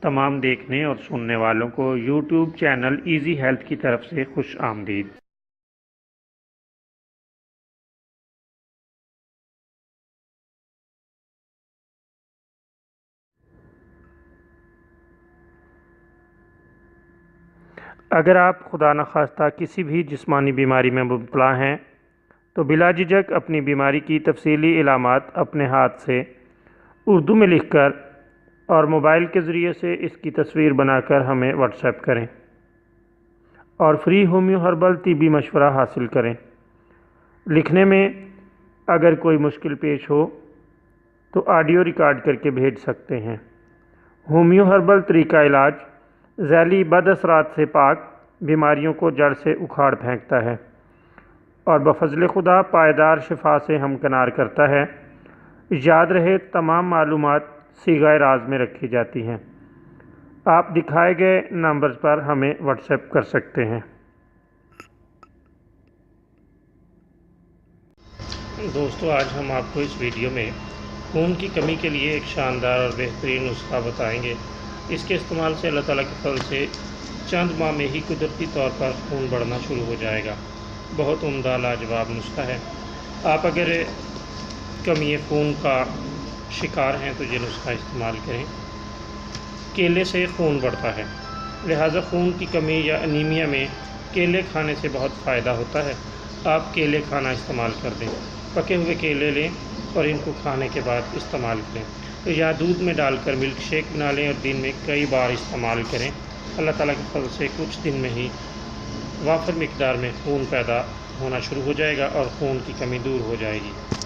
تمام دیکھنے اور سننے والوں کو یوٹیوب چینل ایزی ہیلتھ کی طرف سے خوش آمدید۔ اگر آپ خدا نخواستہ کسی بھی جسمانی بیماری میں مبتلا ہیں تو بلا جھجک اپنی بیماری کی تفصیلی علامات اپنے ہاتھ سے اردو میں لکھ کر اور موبائل کے ذریعے سے اس کی تصویر بنا کر ہمیں واٹس ایپ کریں اور فری ہومیو ہربل طبی مشورہ حاصل کریں۔ لکھنے میں اگر کوئی مشکل پیش ہو تو آڈیو ریکارڈ کر کے بھیج سکتے ہیں۔ ہومیو ہربل طریقہ علاج ذیلی بد اثرات سے پاک بیماریوں کو جڑ سے اکھاڑ پھینکتا ہے اور بفضل خدا پائیدار شفا سے ہمکنار کرتا ہے۔ یاد رہے تمام معلومات صیغہ راز میں رکھی جاتی ہیں۔ آپ دکھائے گئے نمبرز پر ہمیں واٹس ایپ کر سکتے ہیں۔ دوستو، آج ہم آپ کو اس ویڈیو میں خون کی کمی کے لیے ایک شاندار اور بہترین نسخہ بتائیں گے۔ اس کے استعمال سے اللہ تعالیٰ کے فضل سے چند ماہ میں ہی قدرتی طور پر خون بڑھنا شروع ہو جائے گا۔ بہت عمدہ لاجواب نسخہ ہے۔ آپ اگر کمی خون کا شکار ہیں تو یہ نسخہ استعمال کریں۔ کیلے سے خون بڑھتا ہے، لہٰذا خون کی کمی یا انیمیا میں کیلے کھانے سے بہت فائدہ ہوتا ہے۔ آپ کیلے کھانا استعمال کر دیں، پکے ہوئے کیلے لیں اور ان کو کھانے کے بعد استعمال کریں یا دودھ میں ڈال کر ملک شیک بنا لیں اور دن میں کئی بار استعمال کریں۔ اللہ تعالیٰ کے فضل سے کچھ دن میں ہی وافر مقدار میں خون پیدا ہونا شروع ہو جائے گا اور خون کی کمی دور ہو جائے گی۔